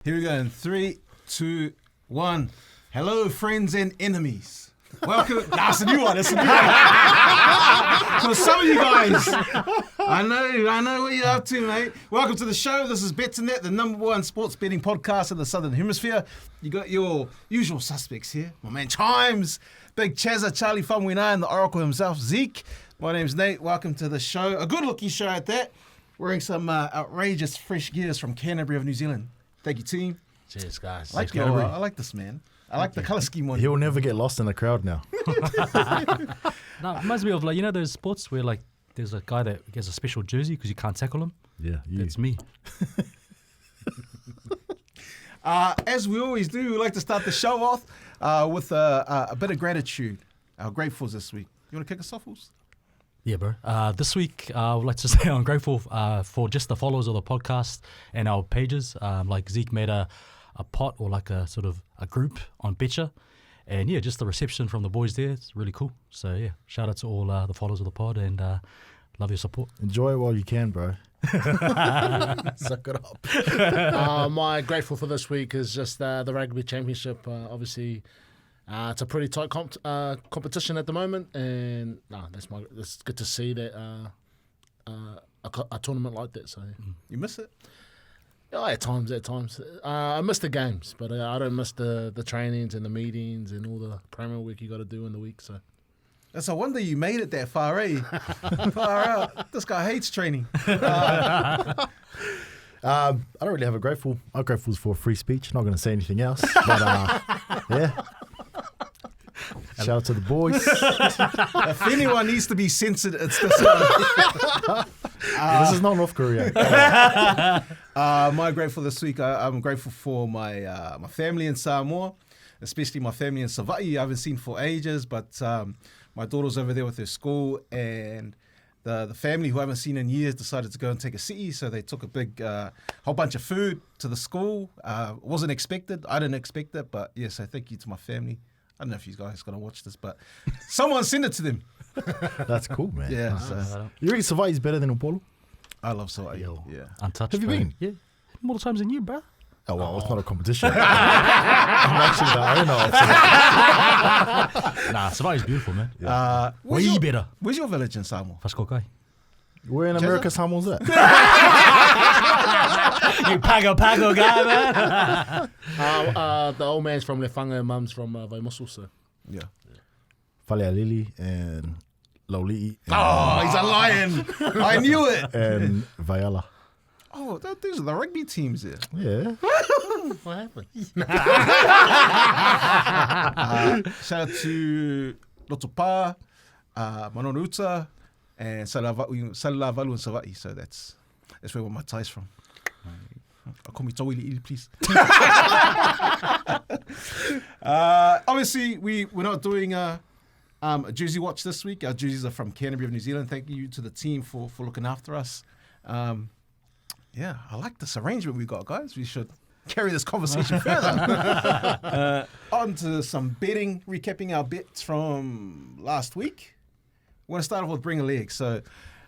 Here we go in 3, 2, 1. Hello, friends and enemies. Welcome. That's a new one. That's a new one. For some of you guys, I know what you're up to, mate. Welcome to the show. This is Betsndat, the #1 sports betting podcast in the Southern Hemisphere. You got your usual suspects here. My man Chimes, Big Chazza, Charlie Famuina, and the Oracle himself, Zeke. My name's Nate. Welcome to the show. A good-looking show at that. Wearing some outrageous fresh gears from Canterbury of New Zealand. Thank you, team. Cheers, guys. I like this, man. I like the colour scheme on. He'll never get lost in the crowd now. No, it reminds me of those sports where there's a guy that gets a special jersey because you can't tackle him. Yeah, That's me. As we always do, we like to start the show off with a bit of gratitude. Our gratefuls this week. You want to kick us off, Wolves? Yeah, bro. This week, I would like to say I'm grateful for just the followers of the podcast and our pages. Like Zeke made a pot or like a sort of a group on Betcha. And yeah, just the reception from the boys there. It's really cool. So yeah, shout out to all the followers of the pod and love your support. Enjoy it while you can, bro. Suck it up. My grateful for this week is just the Rugby Championship. Obviously, it's a pretty tight competition at the moment, and it's good to see that a tournament like that. So You miss it? yeah, at times. I miss the games, but I don't miss the trainings and the meetings and all the promo work you got to do in the week. So That's a wonder you made it that far, eh? Far out. This guy hates training. I don't really have a grateful. I'm grateful for free speech. Not going to say anything else. But yeah. Shout out to the boys. If anyone needs to be censored, it's this one. This is not North Korea. My grateful this week, I'm grateful for my family in Samoa, especially my family in Savaii. I haven't seen for ages, but my daughter's over there with her school, and the family who I haven't seen in years decided to go and take a city, so they took a big whole bunch of food to the school. Wasn't expected. I didn't expect it, but yeah, so thank you to my family. I don't know if you guys are going to watch this, but someone send it to them. That's cool, man. Yeah. So You reckon Savai's better than Upolu? I love Savaii. Yeah. Untouched. Have you bro. been? Yeah. More times than you, bro. Oh, well, it's not a competition. I'm actually the owner of Nah, Savai's beautiful, man. Where's Way better. Where's your village in Samoa? Faskokai. Where in America Samoa's that? You pago guy, man. the old man's from Lefanga and mum's from Vaimosu. So Yeah. Falealili and Laulii. Oh, he's a lion. I knew it. And Vaiala. Oh, these are the rugby teams there. Yeah. what happened? Shout out to Lotopa, Manoruta, and Salavalu and Savaii. So that's where my tie's from. Call me Tawili, please. Obviously, we're not doing a jersey watch this week. Our jerseys are from Canterbury of New Zealand. Thank you to the team for looking after us. Yeah, I like this arrangement we got, guys. We should carry this conversation further. On to some betting, recapping our bets from last week. We're going to start off with Bring a Leg. So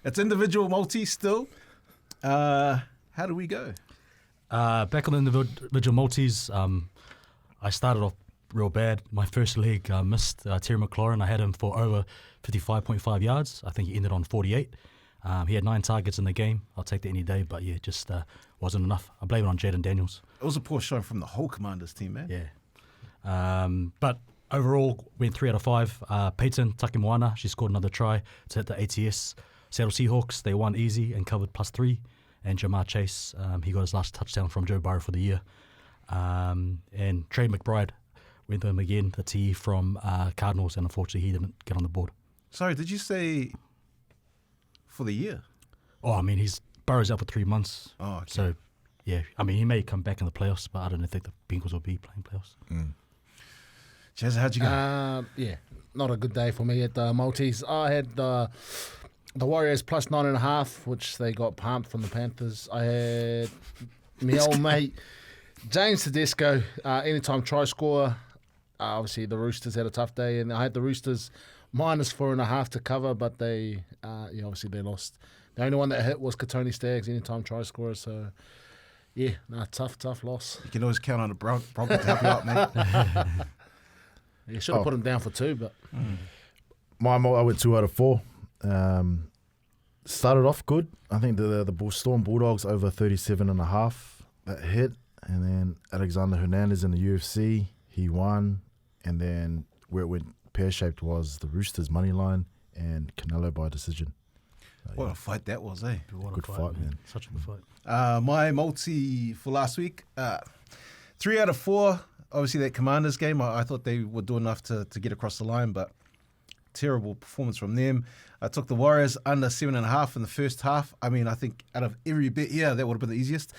it's individual multi still. How do we go? Back on the individual multis, I started off real bad. My first leg missed Terry McLaurin. I had him for over 55.5 yards. I think he ended on 48. He had 9 targets in the game. I'll take that any day, but yeah, just wasn't enough. I blame it on Jaden Daniels. It was a poor showing from the whole Commanders team, man. Yeah. But overall, went 3 out of 5. Peyton Takimoana, she scored another try to hit the ATS. Seattle Seahawks, they won easy and covered +3. And Jamar Chase, he got his last touchdown from Joe Burrow for the year. And Trey McBride went to him again, the TE from Cardinals, and unfortunately he didn't get on the board. Sorry, did you say for the year? Oh, I mean, Burrow's out for 3 months. Oh, okay. So, yeah, I mean, he may come back in the playoffs, but I don't think the Bengals will be playing playoffs. Jez, how'd you go? Yeah, not a good day for me at the multis. I had the Warriors +9.5, which they got pumped from the Panthers. I had my old mate James Tedesco, anytime try scorer. Obviously, the Roosters had a tough day, and I had the Roosters -4.5 to cover, but they obviously they lost. The only one that hit was Katoni Staggs, anytime try scorer. So Yeah, no, tough loss. You can always count on the Broncos to help you out, mate. You should have put him down for 2, but I went 2 out of 4. Started off good. I think the Storm Bulldogs over 37.5. That hit. And then Alexander Hernandez in the UFC, he won. And then where it went pear-shaped was the Roosters money line and Canelo by decision. What a fight that was, eh? What a Good fight, man. Such a good fight. My multi for last week, 3 out of 4. Obviously, that Commanders game, I thought they would do enough to get across the line, but terrible performance from them. I took the Warriors under 7.5 in the first half. I mean, I think out of every bet here, that would have been the easiest.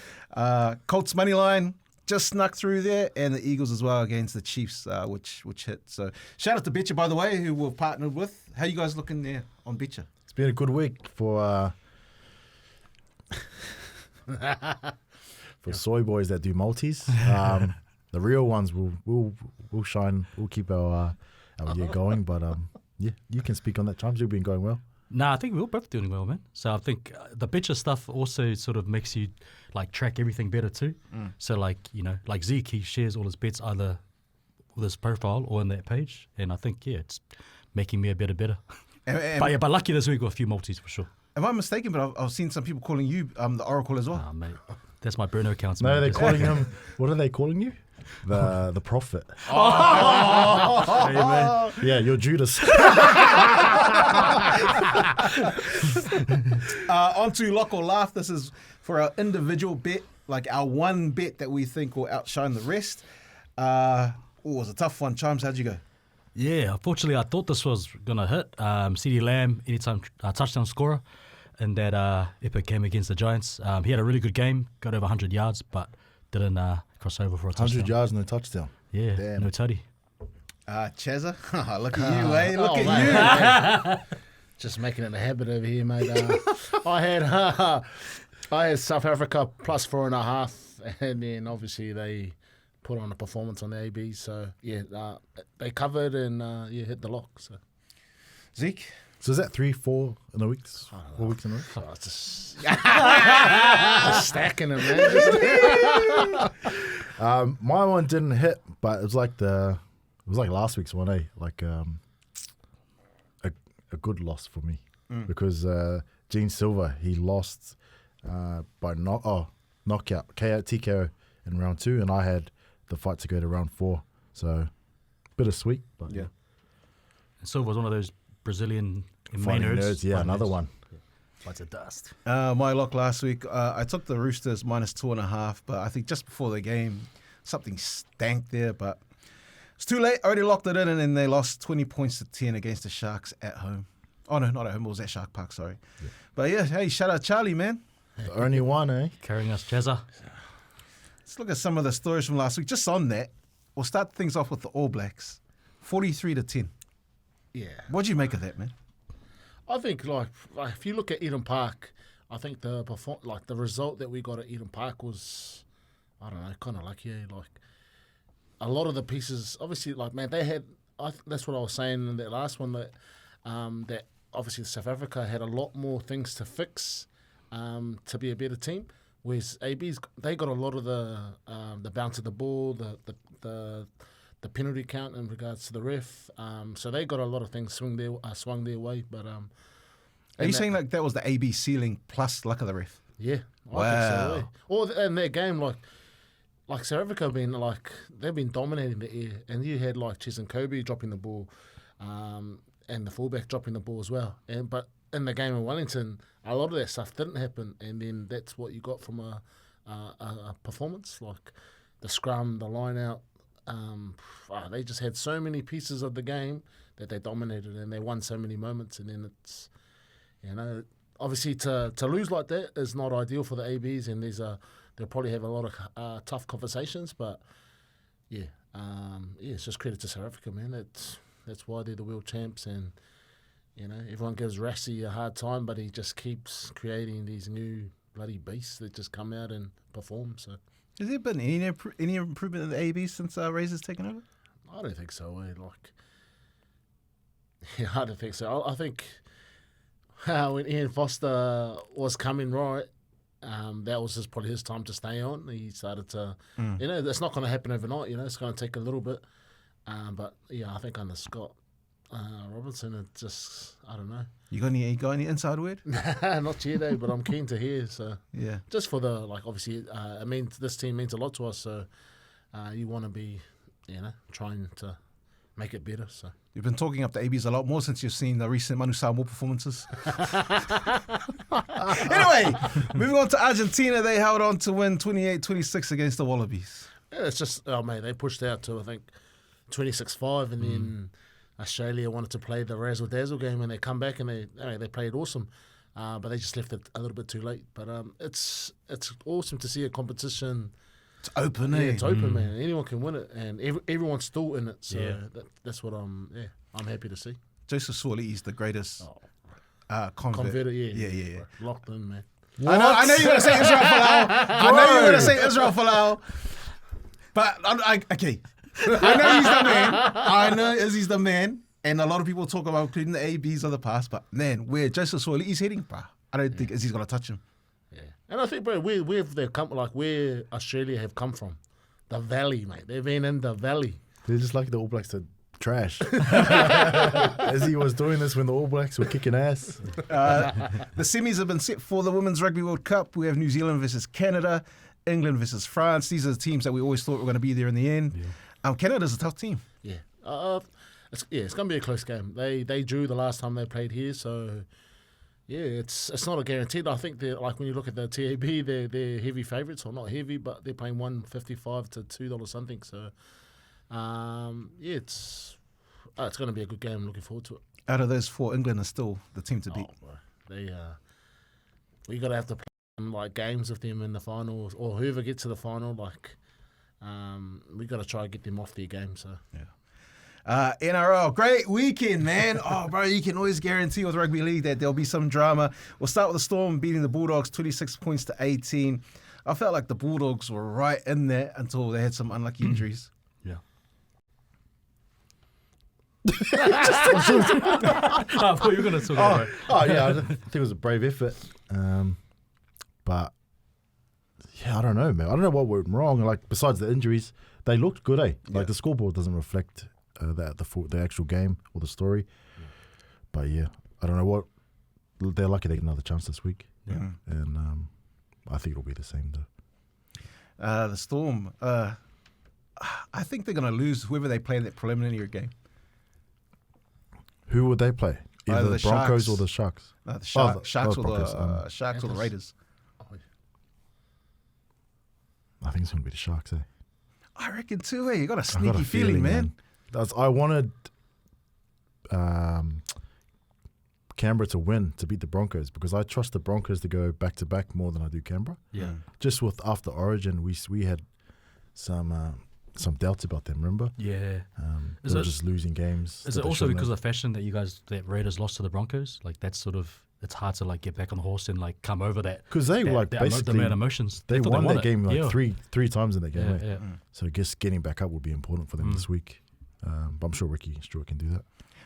Colts money line just snuck through there, and the Eagles as well against the Chiefs, which hit. So shout out to Betcha, by the way, who we've partnered with. How you guys looking there on Betcha? It's been a good week for soy boys that do multis. The real ones will shine. We'll keep our year going. But yeah, you can speak on that. Chimes, you've been going well. Nah, I think we're both doing well, man. So I think the Betcha stuff also sort of makes you like track everything better too. So like, you know, like Zeke, he shares all his bets either with his profile or on that page. And I think, yeah, it's making me a better. But lucky this week with a few multis for sure. Am I mistaken? But I've seen some people calling you the Oracle as well. Ah, mate. That's my burner accounts. No, man. they're calling him. What are they calling you? The prophet. Hey, man. Yeah, you're Judas. On to Lock or Laugh. This is for our individual bet, like our one bet that we think will outshine the rest. It was a tough one. Chimes, how'd you go? Yeah, unfortunately, I thought this was going to hit. CeeDee Lamb, anytime touchdown scorer, in that epic game against the Giants. He had a really good game, got over 100 yards, but didn't cross over for a touchdown. 100 yards, no touchdown. Yeah, Damn. no tutty. Chazza, look at you, eh? Look at you. just making it a habit over here, mate. I had South Africa plus 4.5, and then obviously they put on a performance on the ABs. So yeah, they covered and hit the lock. So Zeke? So is that 3-4 in a week? 4 weeks in a week? oh, it's just stacking it, man. My one didn't hit, but it was like last week's one, eh? Like a good loss for me because Gene Silver, he lost by knockout, TKO in round 2, and I had the fight to go to round 4. So bittersweet, but Yeah. And Silva was one of those Brazilian Fighting nerds. nerds, yeah, Fighting another nerds. one. Bites of dust. My lock last week, I took the Roosters minus 2.5, but I think just before the game, something stank there, but it's too late. I already locked it in, and then they lost 20 points to 10 against the Sharks at home. Oh, no, not at home. It was at Shark Park, sorry. Yeah. But yeah, hey, shout out Charlie, man. The only one, eh? Carrying us, Chazza. Let's look at some of the stories from last week. Just on that, we'll start things off with the All Blacks. 43-10. Yeah. What'd you make of that, man? I think like if you look at Eden Park, I think the result that we got at Eden Park was, I don't know, kind of lucky. Like a lot of the pieces, obviously, like man, they had. That's what I was saying in that last one that that obviously South Africa had a lot more things to fix to be a better team. Whereas AB's they got a lot of the bounce of the ball, the penalty count in regards to the ref. So they got a lot of things swung their way. But Are you saying like that was the AB ceiling plus luck of the ref? yeah, I Wow. think so. Or in their game, like South Africa have been they've been dominating the air, and you had like Ches and Kobe dropping the ball, and the fullback dropping the ball as well. But in the game in Wellington, a lot of that stuff didn't happen, and then that's what you got from a performance, like the scrum, the line out. They just had so many pieces of the game that they dominated, and they won so many moments. And then it's, obviously to lose like that is not ideal for the ABs, and they'll probably have a lot of tough conversations. But it's just credit to South Africa, man. That's why they're the world champs, and everyone gives Rassie a hard time, but he just keeps creating these new bloody beasts that just come out and perform. So. Has there been any improvement in the AB since Razor's taken over? I don't think so. I don't think so. I think when Ian Foster was coming right, that was probably his time to stay on. He started to, it's not going to happen overnight. It's going to take a little bit. But yeah, I think under Scott Robinson, it just, I don't know. You got any inside word? Not yet, but I'm keen to hear. So Yeah. just for the obviously, this team means a lot to us. So you want to be, trying to make it better. So You've been talking up the ABs a lot more since you've seen the recent Manu Samoa performances. Anyway, moving on to Argentina. They held on to win 28-26 against the Wallabies. yeah, it's just, mate, they pushed out to I think 26-5, and then Australia wanted to play the razzle dazzle game, and they come back and they played awesome, but they just left it a little bit too late. But it's awesome to see a competition. It's open, Yeah, eh? it's open, man. Anyone can win it, and everyone's still in it. So Yeah. that's what I'm happy to see. Joseph Suaalii is the greatest convert. Converter, yeah. Yeah. Locked in, man. I know you're going to say Israel Folau. I know you're going to say Israel Folau. But, okay. I know he's the man. I know Izzy's the man. And a lot of people talk about including the ABs of the past. But, man, where Joseph Suaalii is heading, bro, I don't think Izzy's going to touch him. Yeah, and I think, bro, where Australia have come from, the valley, mate. They've been in the valley. They're just like the All Blacks to trash. As he was doing this when the All Blacks were kicking ass. The semis have been set for the Women's Rugby World Cup. We have New Zealand versus Canada, England versus France. These are the teams that we always thought were going to be there in the end. Yeah. Canada's a tough team. Yeah, it's going to be a close game. They drew the last time they played here, so yeah, it's not a guaranteed. I think they're when you look at the TAB, they're heavy favourites, or not heavy, but they're paying $1.55 to $2 something. So it's going to be a good game. I'm looking forward to it. Out of those four, England is still the team to beat. We got to have to play games with them in the final, or whoever gets to the final. We got to try and get them off their game. So yeah. NRL, great weekend, man. Oh, bro, you can always guarantee with rugby league that there'll be some drama. We'll start with the Storm beating the Bulldogs 26 points to 18. I felt like the Bulldogs were right in there until they had some unlucky injuries. Yeah. I thought you were going to talk about it. Oh, yeah, I think it was a brave effort. But, yeah, I don't know, man. I don't know what went wrong. Besides the injuries, they looked good, eh? The scoreboard doesn't reflect the actual game or the story. Yeah. But, yeah, I don't know what. They're lucky they get another chance this week. Yeah. And I think it'll be the same, though. The Storm, I think they're going to lose whoever they play in that preliminary game. Who would they play? Either the Broncos or the Sharks? No, the Sharks or Broncos, the Sharks or the Raiders. I think it's going to be the Sharks, eh? I reckon too, eh? You got a sneaky feeling, man. I wanted Canberra to win, to beat the Broncos, because I trust the Broncos to go back-to-back more than I do Canberra. Yeah. Just with after Origin, we had some doubts about them, remember? Yeah. They were just losing games. Is it also because of fashion that Raiders lost to the Broncos? That's sort of, it's hard to get back on the horse and come over that. Because they basically the emotions. They won that game yeah. three times in that game. Yeah. So I guess getting back up would be important for them this week. But I'm sure Ricky Stewart can do that.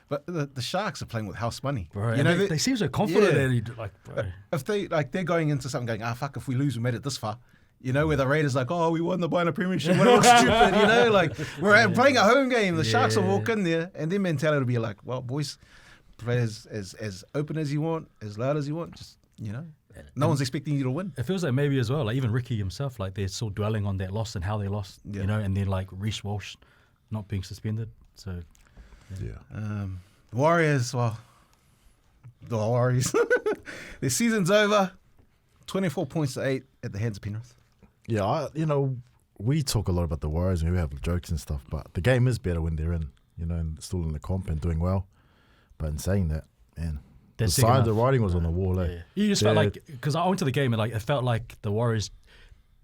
But the Sharks are playing with house money. Bro, they seem so confident. Yeah. Bro. If they're going into something going, fuck, if we lose, we made it this far. Where the Raiders we won the Binary Premiership. What stupid, we're playing a home game. The Sharks will walk in there, and their mentality will be like, well, boys, play as open as you want, as loud as you want. Just, no one's expecting you to win. It feels like maybe as well, even Ricky himself, they're still dwelling on that loss and how they lost, and then Reece Walsh not being suspended. So, the Warriors, the Warriors, their season's over. 24 points to 8 at the hands of Penrith. Yeah, we talk a lot about the Warriors and we have jokes and stuff, but the game is better when they're in, and still in the comp and doing well. But in saying that, man, the writing was on the wall. Yeah. You just felt because I went to the game and it felt like the Warriors,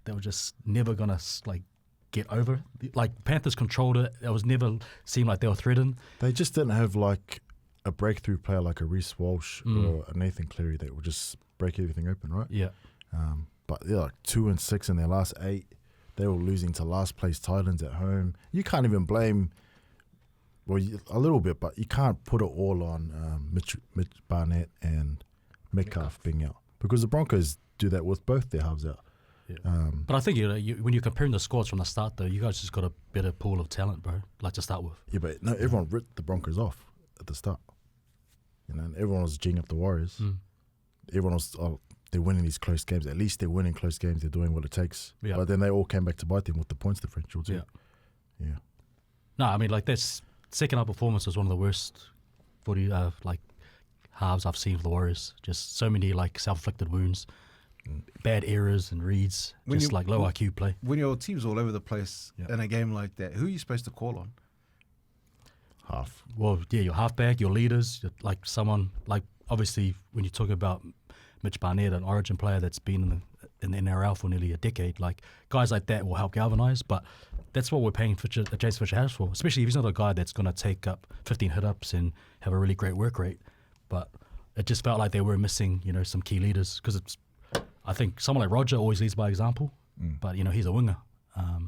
they were just never gonna get over. Panthers controlled it. It was never seemed like they were threatened. They just didn't have a breakthrough player like a Reece Walsh or a Nathan Cleary that would just break everything open, right? Yeah. But they're 2-6 in their last 8. They were losing to last place Titans at home. You can't even blame, a little bit, but you can't put it all on Mitch Barnett and Metcalf being out, because the Broncos do that with both their halves out. Yeah. But I think when you're comparing the squads from the start, though, you guys just got a better pool of talent, bro. Like to start with. Yeah, but no, everyone ripped the Broncos off at the start. You know, and everyone was geeing up the Warriors. Everyone was, they're winning these close games. At least they're winning close games. They're doing what it takes. Yeah. But then they all came back to bite them with the points differential too. Yeah. No, I mean, like, that second half performance was one of the worst footy, halves I've seen for the Warriors. Just so many, like, self-inflicted wounds, bad errors and reads, low IQ play. When your team's all over the place in a game like that, who are you supposed to call on? Half. Well, yeah, your halfback, your leaders, like someone, like, obviously, when you talk about Mitch Barnett, an Origin player that's been in the NRL for nearly a decade, like, guys like that will help galvanise, but that's what we're paying Jason Fisher-Harris for, especially if he's not a guy that's going to take up 15 hit-ups and have a really great work rate. But it just felt like they were missing, some key leaders, because I think someone like Roger always leads by example, but, he's a winger. I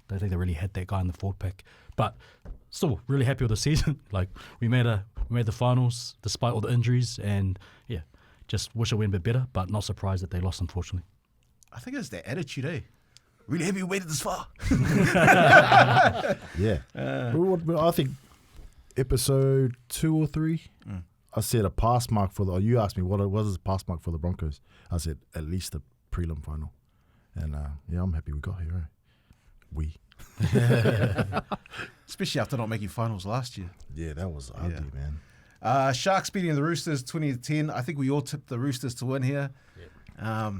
don't think they really had that guy in the forward pack. But still, really happy with the season. Like, we made the finals despite all the injuries, and just wish it went a bit better, but not surprised that they lost, unfortunately. I think it's their attitude, eh? Really happy we waited this far. Yeah. I think episode 2 or 3, I said a pass mark you asked me what was a pass mark for the Broncos. I said at least a prelim final. And I'm happy we got here. We. Especially after not making finals last year. Yeah, that was ugly, man. Sharks beating the Roosters 20-10. I think we all tipped the Roosters to win here. Yeah.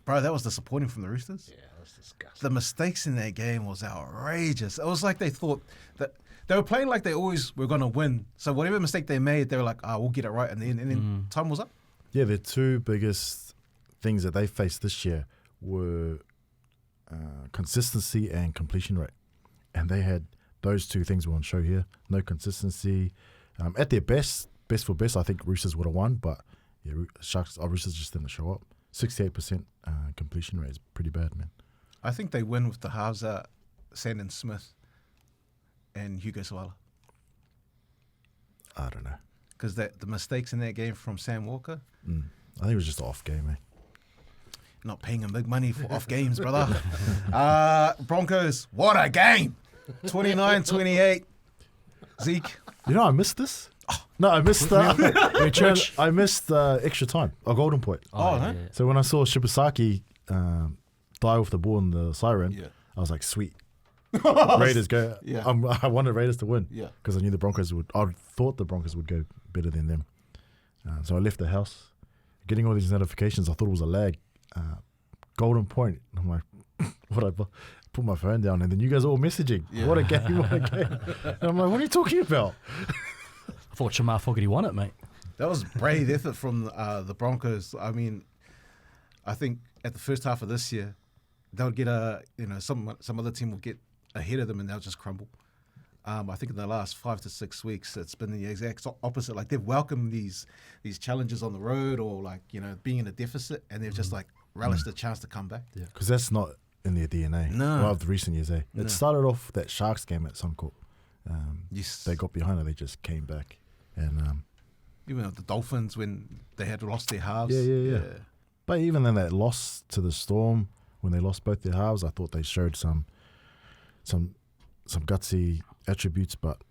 Bro, that was disappointing from the Roosters. Yeah, that was disgusting. The mistakes in that game was outrageous. It was like they thought that they were playing like they always were going to win. So whatever mistake they made, they were like, we'll get it right. And then time was up. Yeah, the two biggest things that they faced this year were consistency and completion rate. And they had those two things we want to show here. No consistency. At their best for best, I think Roosters would have won. But yeah, Roosters just didn't show up. 68% completion rate is pretty bad, man. I think they win with the halves Sandon Smith and Hugo Sawala. I don't know. Because the mistakes in that game from Sam Walker. I think it was just an off game, eh? Not paying him big money for off games, brother. Broncos, what a game. 29-28. Zeke. I missed this. No, I missed I missed extra time, a golden point. Yeah. So when I saw Shibasaki die with the ball in the siren, I was like, sweet. Raiders go. Yeah. I wanted Raiders to win because I knew I thought the Broncos would go better than them. So I left the house. Getting all these notifications, I thought it was a lag. Golden point. I'm like, what I put my phone down, and then you guys are all messaging. Yeah. What a game, what a game. And I'm like, what are you talking about? I thought Shamar Fogarty won it, mate. That was brave effort from the Broncos. I mean, I think at the first half of this year, they'll get some other team will get ahead of them and they'll just crumble. I think in the last 5 to 6 weeks, it's been the exact opposite. Like, they've welcomed these challenges on the road, or being in a deficit, and they've just relished the chance to come back. Yeah, because that's not in their DNA. No, of the recent years, eh? No. It started off that Sharks game at Suncorp. Yes, they got behind it. They just came back, and even the Dolphins when they had lost their halves. Yeah. But even then, that loss to the Storm when they lost both their halves, I thought they showed some gutsy attributes. But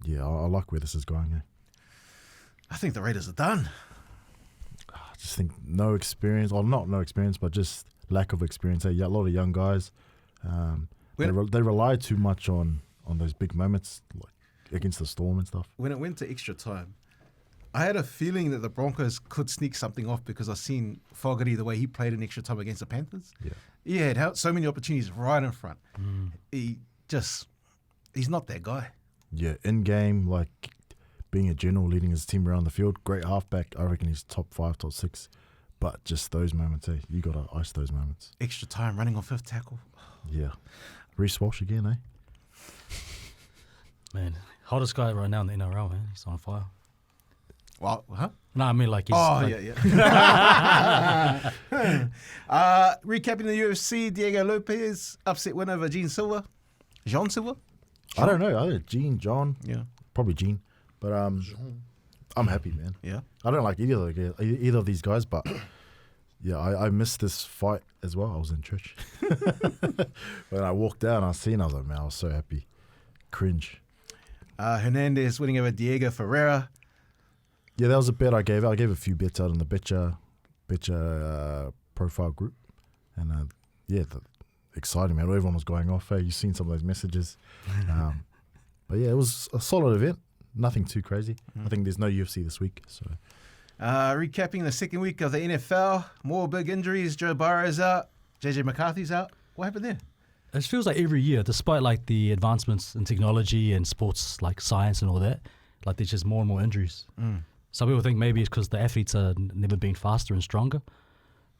yeah, I like where this is going. Eh? I think the Raiders are done. I just think no experience, or not no experience, but just lack of experience. A lot of young guys. They rely too much on those big moments, like against the Storm and stuff. When it went to extra time, I had a feeling that the Broncos could sneak something off because I've seen Fogarty, the way he played in extra time against the Panthers. Yeah. He had so many opportunities right in front. He's not that guy. Yeah, in game, like being a general, leading his team around the field, great halfback. I reckon he's top 5, top 6. But just those moments, eh? You got to ice those moments. Extra time, running on 5th tackle. Yeah. Reece Walsh again, eh? Man, hottest guy right now in the NRL, man. He's on fire. Well, huh? No, I mean like he's... yeah. Recapping the UFC, Diego Lopez, upset win over Jean Silva. Jean Silva? I don't know. I think John. Yeah. Probably Jean. But I'm happy, man. Yeah. I don't like either of these guys, but Yeah, I missed this fight as well. I was in church. When I walked out and I seen, I was like, man, I was so happy. Cringe. Hernandez winning over Diego Ferreira. Yeah, that was a bet I gave out. I gave a few bets out in the Betcha profile group. And exciting, man. Everyone was going off. Hey, you seen some of those messages. But yeah, it was a solid event. Nothing too crazy. I think there's no UFC this week. So Recapping the second week of the NFL. More big injuries. Joe Burrow's out. JJ McCarthy's out. What happened there? It feels like every year, despite like the advancements in technology and sports like science and all that, like there's just more and more injuries. Some people think maybe it's because the athletes are never been faster and stronger.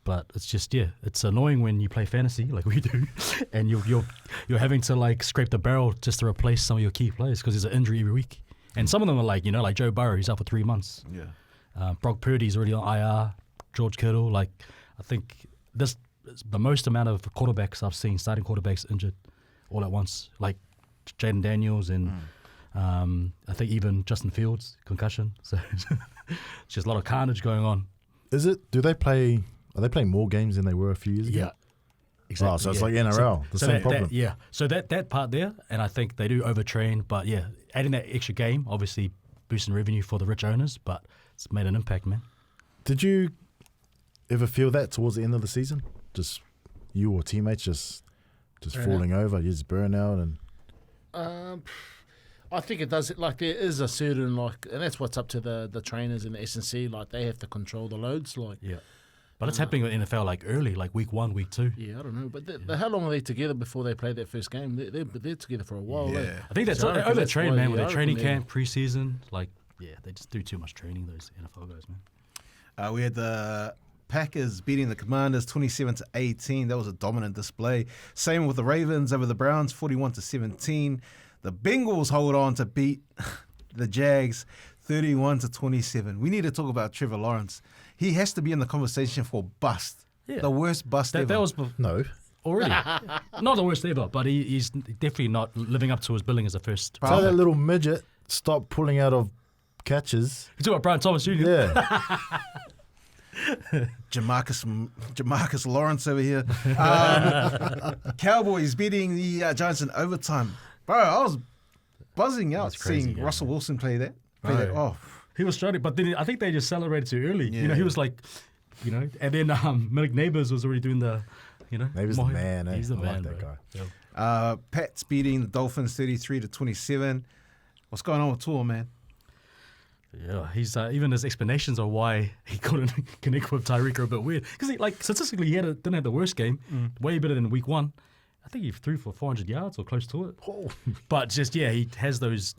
But it's just, it's annoying when you play fantasy like we do, and you're having to like scrape the barrel just to replace some of your key players because there's an injury every week. And some of them are like, like Joe Burrow, he's out for 3 months. Yeah. Brock Purdy's already on IR. George Kittle, like I think this is the most amount of quarterbacks I've seen, starting quarterbacks injured all at once. Like Jaden Daniels and I think even Justin Fields, concussion. So it's just a lot of carnage going on. are they playing more games than they were a few years ago? Yeah. Exactly. Oh, so it's like NRL, the same problem. So that part there, and I think they do overtrain, but adding that extra game, obviously boosting revenue for the rich owners, but it's made an impact, man. Did you ever feel that towards the end of the season? Just you or teammates just falling over, you just burn out and... I think it does. Like there is a certain and that's what's up to the trainers and the S&C. Like they have to control the loads. But it's happening with NFL like early, like week 1, week 2. Yeah, I don't know. But how long are they together before they play their first game? They're together for a while. Yeah. I think that's So they I reckon overtrain, that's man, why- with yeah, their I training reckon camp, preseason. Like, they just do too much training, those NFL guys, man. We had the Packers beating the Commanders 27-18. That was a dominant display. Same with the Ravens over the Browns 41-17. The Bengals hold on to beat the Jags 31-27. We need to talk about Trevor Lawrence. He has to be in the conversation for bust. Yeah. The worst bust ever. That was No. already not the worst ever, but he's definitely not living up to his billing as a first. Tell that little midget stop pulling out of catches. You talk about Brian Thomas Jr. Yeah. Jamarcus Lawrence over here. Cowboys beating the Giants in overtime. Bro, I was buzzing out That's crazy, seeing yeah, Russell man. Wilson play that. Oh. He was struggling, but then I think they just celebrated too early. Yeah. He was like, and then Mick Neighbours was already doing the, Maybe's the man, eh? He's the I man, like that bro. guy. Yeah. Pats beating the Dolphins 33-27. What's going on with Tua, man? Yeah, he's even his explanations of why he couldn't connect with Tyreek are a bit weird. Because statistically, he didn't have the worst game, way better than week 1. I think he threw for 400 yards or close to it. Oh. But just, he has those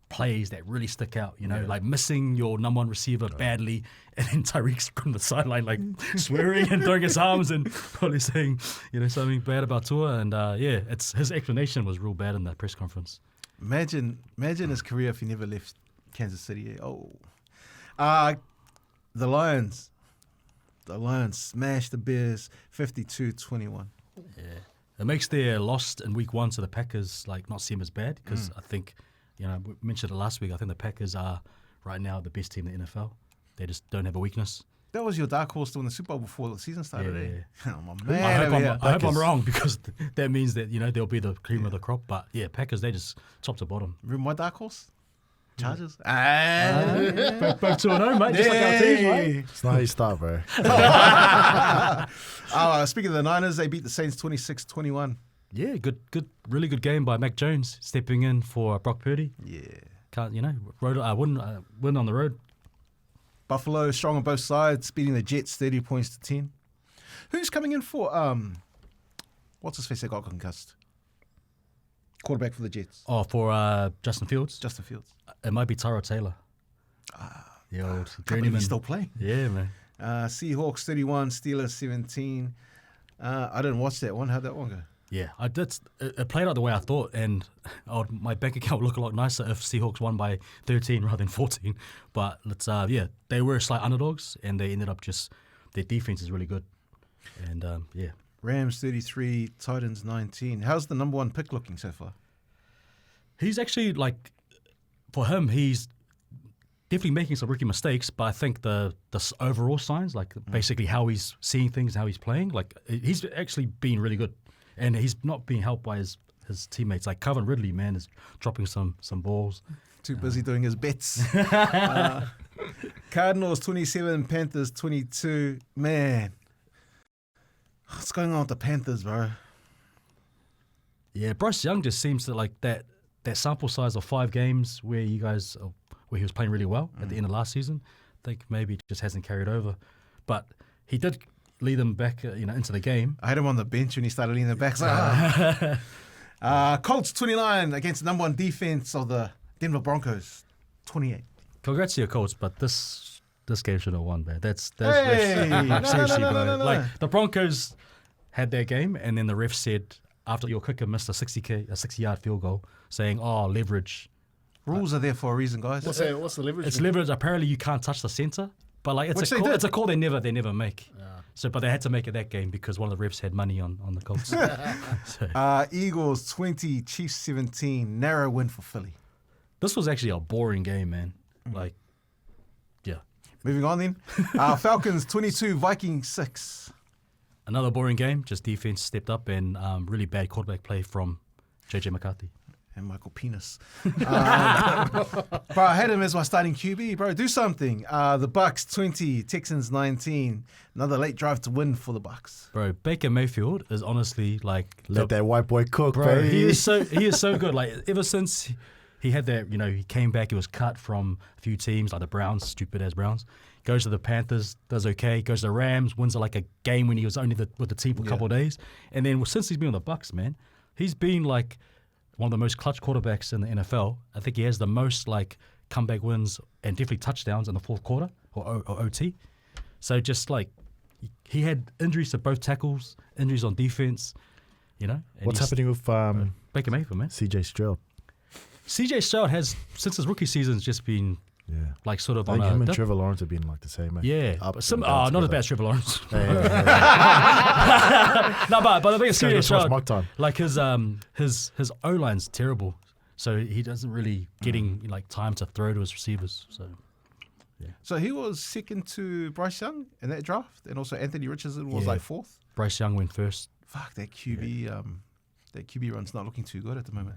plays that really stick out, like missing your number 1 receiver badly, and then Tyreek's on the sideline, like swearing and throwing his arms and probably saying, something bad about Tua. And his explanation was real bad in that press conference. Imagine his career if he never left Kansas City. The Lions smashed the Bears 52-21. Yeah. It makes their loss in week 1 to the Packers not seem as bad because I think, we mentioned it last week, I think the Packers are right now the best team in the NFL. They just don't have a weakness. That was your dark horse to win the Super Bowl before the season started. Yeah. Oh, my man, I hope I'm wrong because that means that, they'll be the cream of the crop. But Packers, they just top to bottom. Remember my dark horse? Chargers. Both 2-0, mate, just like our team, right? It's not how you start, bro. Speaking of the Niners, they beat the Saints 26-21. Yeah, really good game by Mac Jones stepping in for Brock Purdy. Yeah. Can't win on the road. Buffalo strong on both sides, beating the Jets 30-10. Who's coming in for what's his face that got concussed? Quarterback for the Jets. Oh, for Justin Fields. Justin Fields. It might be Tyrod Taylor. The old Can't believe journeyman. he's still playing. Yeah, man. Seahawks 31, Steelers 17. I didn't watch that one. How'd that one go? Yeah, it played out the way I thought, and my bank account would look a lot nicer if Seahawks won by 13 rather than 14. But they were slight underdogs, and they ended up their defense is really good. And Rams 33, Titans 19. How's the number 1 pick looking so far? He's actually for him, he's definitely making some rookie mistakes, but I think the overall signs, like basically how he's seeing things, how he's playing, like he's actually been really good, and he's not being helped by his teammates. Like Calvin Ridley, man, is dropping some balls. Too busy doing his bets. Cardinals 27, Panthers 22. Man, what's going on with the Panthers, bro? Yeah, Bryce Young just seems to like that sample size of 5 games where he was playing really well at the end of last season. I think maybe it just hasn't carried over, but he did lead them back, into the game. I had him on the bench when he started leaning back. Colts 29 against the number 1 defense of the Denver Broncos 28. Congrats to your Colts, but this game should have won, man. That's Hey! seriously, No. bro. Like the Broncos had their game, and then the ref said after your kicker missed a 60-yard field goal, saying, "Oh, leverage." Rules are there for a reason, guys. What's the leverage? It's leverage. Apparently, you can't touch the center, but like Which it's they a call they never make. Yeah. So, but they had to make it that game because one of the refs had money on the Colts. So, Eagles 20, Chiefs 17. Narrow win for Philly. this was actually a boring game, man. Like, yeah, Moving on then. Falcons 22, Vikings 6. another boring game. Just defense stepped up and really bad quarterback play from JJ McCarthy. And Michael Penis. Bro, I had him as my starting QB. Bro, do something. The Bucks 20, Texans 19. Another late drive to win for the Bucks. Bro, Baker Mayfield is honestly like Let that white boy cook, bro. baby. He is so good. Like ever since he had that, he came back. He was cut from a few teams like the Browns, stupid as Browns. Goes to the Panthers, does okay. Goes to the Rams, wins like a game when he was only with the team for a couple of days. And then since he's been on the Bucks, man, he's been like one of the most clutch quarterbacks in the NFL. I think he has the most like comeback wins and definitely touchdowns in the fourth quarter or OT. So just like he had injuries to both tackles, injuries on defense, and What's he's- happening with Baker Mayfield, man. CJ Stroud? CJ Stroud has, since his rookie season, just been Yeah. like sort of I on think a him and dip. Trevor Lawrence have been like the same, man. Yeah, Up but and down not as together. bad as Trevor Lawrence. Yeah. No, but the thing is, Go CJ to watch Stroud, mock time. like his O line's terrible, so he doesn't really getting like time to throw to his receivers. So So he was second to Bryce Young in that draft. And also Anthony Richardson was Yeah. like 4th. Bryce Young went first. Fuck, that QB run's not looking too good at the moment.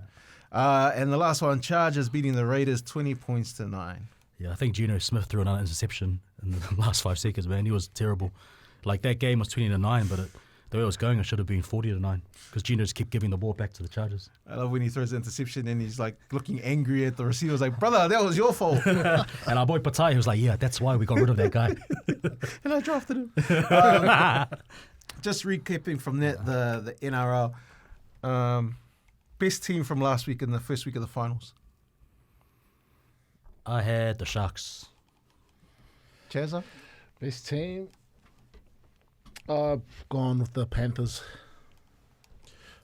And the last one, Chargers beating the Raiders 20 points to 9. Yeah, I think Geno Smith threw another interception in the last 5 seconds. Man, he was terrible. Like that game was 20-9, but the way it was going, it should have been 40-9 because Geno just kept giving the ball back to the Chargers. I love when he throws the interception and he's like looking angry at the receiver. He's like, brother, that was your fault. And our boy Patai, he was like, "Yeah, that's why we got rid of that guy." And I drafted him. Just recapping from that, the NRL. Best team from last week in the first week of the finals. I had the Sharks. Chazza? Best team. I've gone with the Panthers.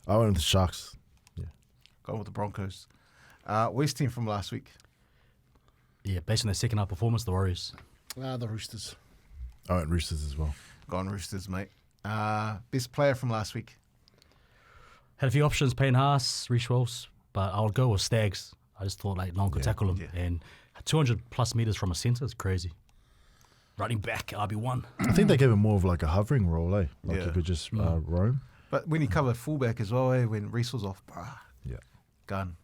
I went with the Sharks. Gone with the Broncos. West team from last week. Yeah, based on their second half performance, the Warriors. The Roosters. I went Roosters as well. Gone Roosters, mate. Best player from last week. Had a few options, Payne Haas, Reece Walsh, but I'll go with Stags. I just thought like no one could tackle him. yeah. And 200 plus meters from a centre is crazy. Running back, RB1. I think they gave him more of like a hovering role, eh? Like Yeah. he could just roam. But when he covered fullback as well, when Reece was off, Yeah. gun.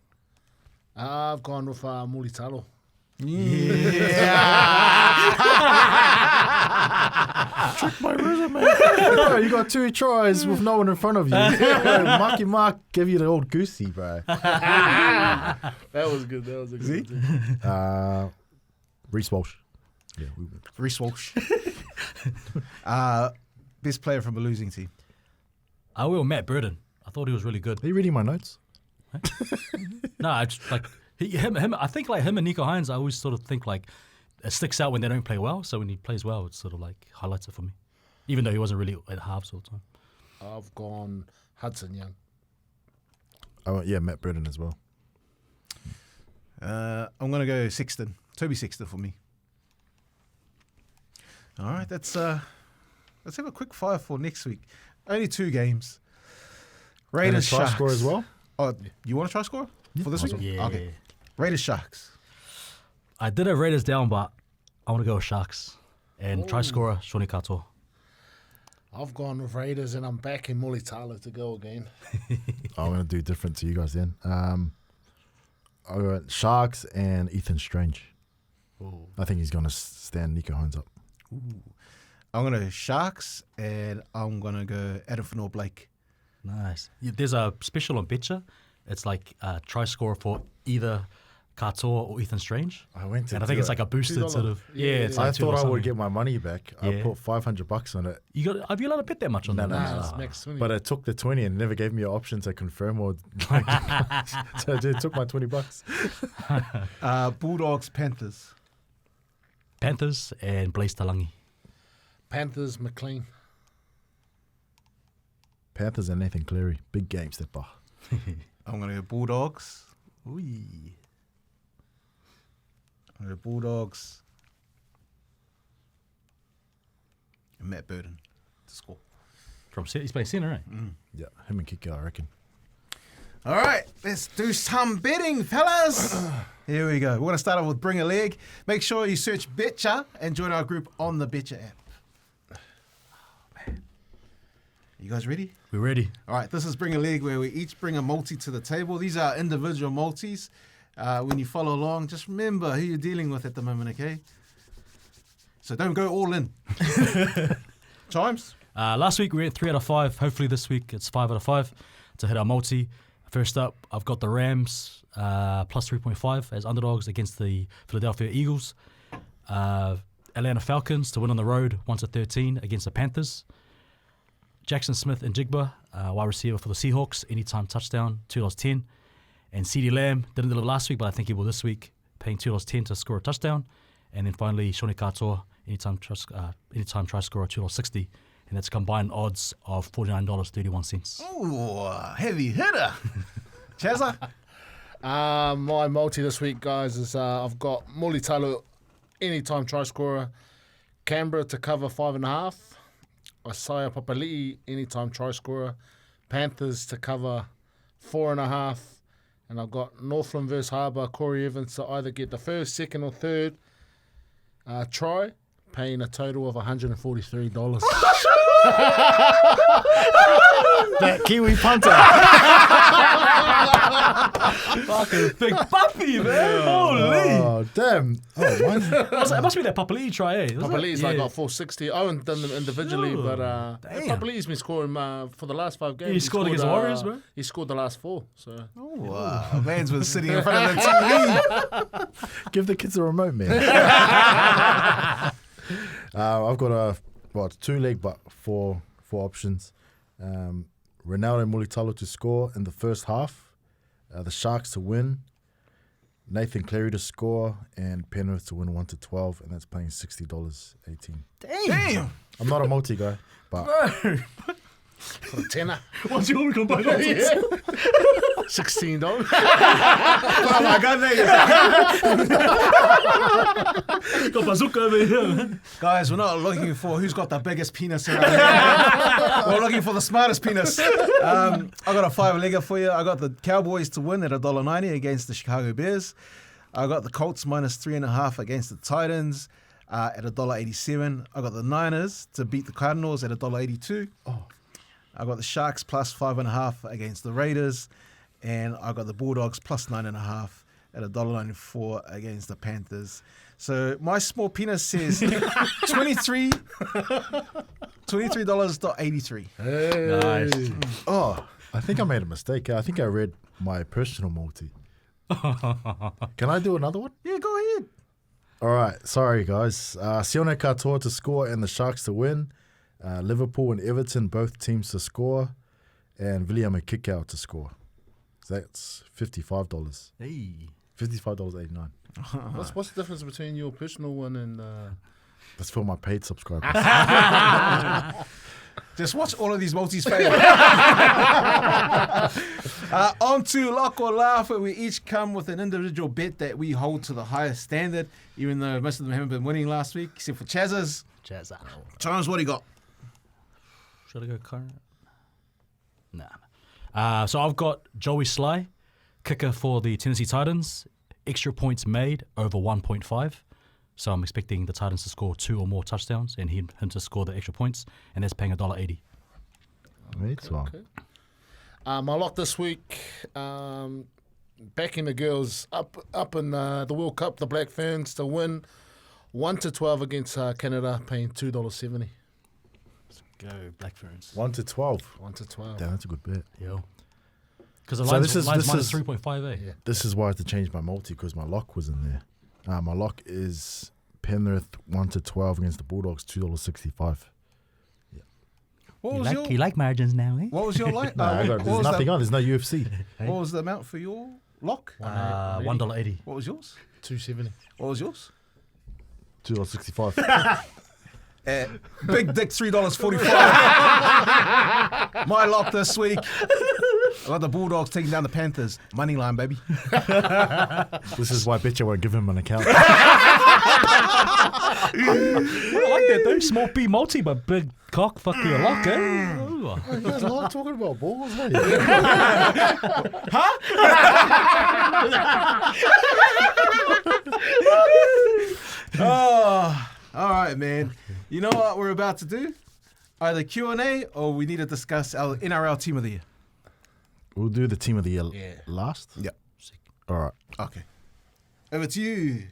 I've gone with Mulitalo. My resume. Bro, you got 2 tries with no one in front of you. Marky Mark gave you the old goosey, bro. That was good. That was a good team. Reece Walsh. Yeah, Reece Walsh. Best player from a losing team. I will Matt Burden. I thought he was really good. Are you reading my notes? No, I just like him. I think like him and Nico Hines. I always sort of think like it sticks out when they don't play well. So when he plays well, it sort of like highlights it for me. Even though he wasn't really at halves all the time. I've gone Hudson Young. I went, Matt Burden as well. I'm going to go Sexton. Toby Sexton for me. All right, let's have a quick fire for next week. Only 2 games. And a Raiders try Sharks. score as well. Oh, you want to try score for this week? Yeah. Okay. Raiders Sharks. I did have Raiders down, but I want to go with Sharks. And try scorer, Shawnee Katoa. I've gone with Raiders and I'm backing Mulitalo to go again. I'm going to do different to you guys then. I got Sharks and Ethan Strange. Ooh. I think he's going to stand Nico Hines up. I'm going to go Sharks, and I'm going to go Adolfo Blake. Nice. Yeah, there's a special on Betcha. It's like a try scorer for either Katoa or Ethan Strange. I went to And I think it's like a boosted $2. sort of. Yeah, it's I like $2 thought I would something. get my money back. I Yeah. put $500 on it, Have you allowed to bet that much on that? No. It's max 20. but it took the 20 and never gave me an option to confirm or. So it took my $20. Bulldogs, Panthers. Panthers and Blaze Talangi. Panthers, McLean. Panthers and Nathan Cleary. Big game stepper. I'm going to go Bulldogs. Ooh. I'm going to go Bulldogs. And Matt Burden to score. He's playing centre, right? Yeah, him and Kiko, I reckon. All right, let's do some betting, fellas. Here we go. We're going to start off with Bring a Leg. Make sure you search Betcha and join our group on the Betcha app. You guys ready? We're ready. All right, this is Bring a Leg, where we each bring a multi to the table. These are individual multis. When you follow along, just remember who you're dealing with at the moment, okay? So don't go all in. Chimes? Last week we went 3 out of 5. Hopefully this week it's 5 out of 5 to hit our multi. First up, I've got the Rams plus 3.5 as underdogs against the Philadelphia Eagles. Atlanta Falcons to win on the road 1-13 against the Panthers. Jackson Smith and Jigba, wide receiver for the Seahawks, anytime touchdown, $2.10. And CeeDee Lamb didn't do it last week, but I think he will this week, paying $2.10 to score a touchdown. And then finally, Shawnee Katoa, anytime try scorer, $2.60. And that's combined odds of $49.31. Ooh, heavy hitter. Chazza? My multi this week, guys, is I've got Mulitalo, anytime try scorer. Canberra to cover 5.5. Isaiah Papali'i, anytime try scorer. Panthers to cover 4.5. And I've got Northland versus Harbour, Corey Evans to either get the first, second or third try, paying a total of $143. That Kiwi punter. Fucking big puppy, man. Holy. Oh, damn. Oh, mine. It must be that Papali'i try, eh? Papali'i's like got 460. I haven't done them individually, Oh, but damn. Papali'i's been scoring for the last 5 games. He scored against the Warriors, bro? He scored the last 4. So Wow, man's was sitting in front of the TV. Give the kids a remote, man. I've got 2-leg, but four options. Ronaldo Mulitalo to score in the first half. The Sharks to win. Nathan Cleary to score. And Penrith to win 1-12. And that's paying $60.18. Damn. I'm not a multi guy, but for a tenner, What's your combined odds? $16. Oh my God, Got bazooka over here, man. guys, we're not looking for who's got the biggest penis around here. We're looking for the smartest penis. I got a 5-legger for you. I got the Cowboys to win at $1.90 against the Chicago Bears. I got the Colts minus 3.5 against the Titans at $1.87. I got the Niners to beat the Cardinals at $1.82. I got the Sharks plus 5.5 against the Raiders. And I got the Bulldogs plus 9.5 at $1.94 against the Panthers. So my small penis says $23.83. Nice. oh, I think I made a mistake. I think I read my personal multi. Can I do another one? Yeah, go ahead. All right. Sorry, guys. Sione Katoa to score and the Sharks to win. Liverpool and Everton, both teams to score. And William and Kickout to score. So that's $55. Hey. $55.89. What's the difference between your personal one and? That's for my paid subscribers. Just watch all of these multis fail. On to Lock or Laugh, where we each come with an individual bet that we hold to the highest standard, even though most of them haven't been winning last week, except for Chaz's. Jazza. Charles, what do you got? Should I go current? Nah. So I've got Joey Sly, kicker for the Tennessee Titans, extra points made over 1.5. So I'm expecting the Titans to score 2 or more touchdowns and him to score the extra points, and that's paying $1.80. Okay. My lock this week, backing the girls up in the World Cup, the Black Ferns to win 1-12 against Canada, paying $2.70. Go Black Ferns. 1-12. 1-12. Damn, that's a good bet. Yo. Because the So line's this minus is 3.5, eh? Yeah. This is why I had to change my multi because my lock was in there. My lock is Penrith 1-12 against the Bulldogs, $2.65. What was You like margins now, eh? What was your like? There's nothing on. There's no UFC. What was the amount for your lock? $1.80. What was yours? $2.70. What was yours? $2.65. Big Dick $3.45. My lock this week. I got the Bulldogs taking down the Panthers. Money line, baby. This is why Betcha won't give him an account. I like that though. Small P multi, but big cock. Fuck your lock, eh? Ooh. You guys like talking about balls, mate. Oh, all right, man. You know what we're about to do? Either Q&A or we need to discuss our NRL Team of the Year. We'll do the team of the year last. Yep. All right. Okay. Over to you.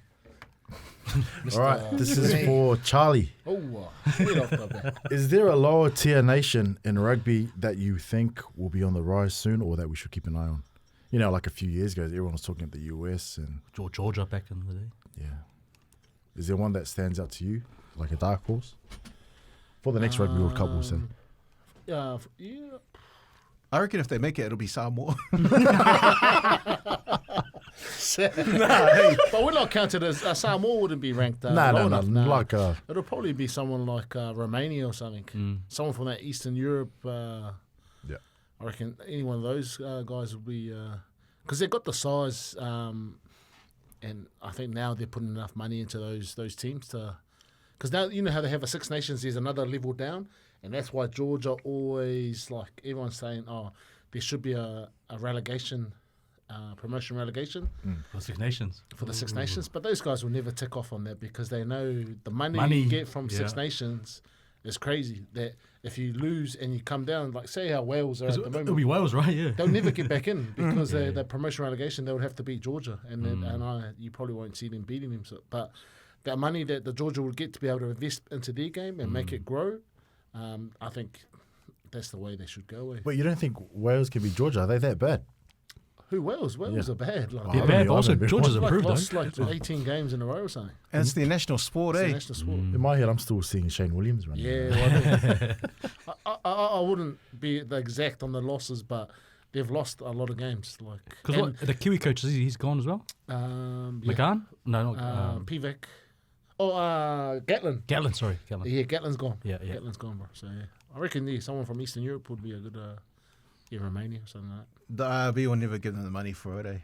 All right. This is for Charlie. Oh, right off the bat. Is there a lower tier nation in rugby that you think will be on the rise soon or that we should keep an eye on? You know, like a few years ago, everyone was talking about the US and... Georgia back in the day. Yeah. Is there one that stands out to you, like a dark horse? For the next Rugby World Cup, we'll say. Yeah. I reckon if they make it, it'll be Samoa. But we're not counted as Samoa wouldn't be ranked low No. enough. No. Like, It'll probably be someone like Romania or something. Someone from that Eastern Europe. yeah. I reckon any one of those guys would be... Because they've got the size, and I think now they're putting enough money into those teams to... Because now, you know how they have a Six Nations, there's another level down, and that's why Georgia always, like, everyone's saying, there should be a relegation, promotion relegation For Six Nations. for the Six Nations. But those guys will never tick off on that because they know the money Money, you get from Six yeah. Nations is crazy. That if you lose and you come down, like say how Wales are at the moment, It'll be Wales, right? Yeah. they'll never get back in because the promotion relegation they would have to beat Georgia, and you probably won't see them beating them. So, but that money that the Georgia would get to be able to invest into their game and make it grow, I think that's the way they should go. But you don't think Wales can be Georgia? Are they that bad? Who Wales? Wales Yeah. are bad. Like, They're I bad, haven't but also been Georgia's watching. improved, lost though. like 18 games in a row or something. And it's the national sport, It's a eh? national sport. In my head, I'm still seeing Shane Williams running. Yeah, well, I wouldn't be the exact on the losses, but they've lost a lot of games. Like Because the Kiwi coach, he's gone as well? yeah. McGann? No, not Pivac. Oh, Gatlin. Gatlin, sorry. Gatlin. Yeah, Gatlin's gone. Yeah. Gatlin's gone, bro. So yeah, I reckon someone from Eastern Europe would be a good, Romania or something like that. The IRB will never give them the money for it, eh?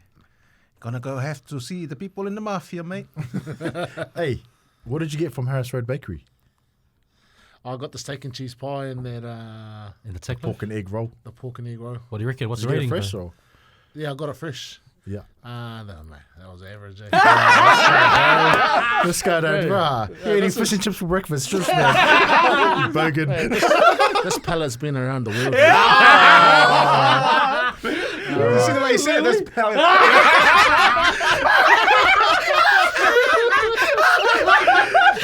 Gonna go have to see the people in the mafia, mate. Hey, what did you get from Harris Road Bakery? I got the steak and cheese pie and that In the tech Pork and egg roll. the pork and egg roll. What do you reckon? What's Did the you rating? get it fresh though? or? Yeah, I got it fresh. Yeah. No, mate, that was average. Eh? This guy don't. Bruh. You're eating fish and chips for breakfast. Strips, man. Bogan. This pallet's been around the world. You see the way he said this pellet?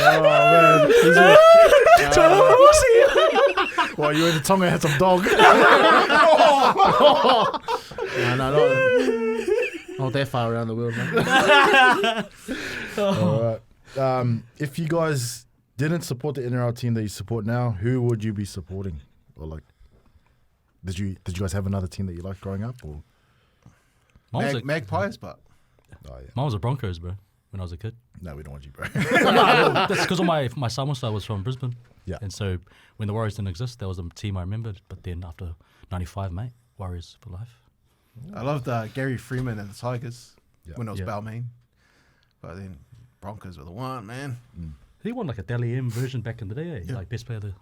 Oh, man. Well, you in the Tonga had some dog. No, not that far around the world, man. All right. If you guys didn't support the NRL team that you support now, who would you be supporting? Or like, did you guys have another team that you liked growing up? Or Magpies, but oh yeah, Mine was the Broncos, bro, when I was a kid. no, we don't want you, bro. That's because my summer side was from Brisbane. Yeah. And so when the Warriors didn't exist, that was the team I remembered. But then after 95, mate, Warriors for life. I loved Gary Freeman and the Tigers Yeah. when it was Yeah. Balmain. But then Broncos were the one, man. He won like a Dally M version back in the day, eh? Yeah. Like best player of the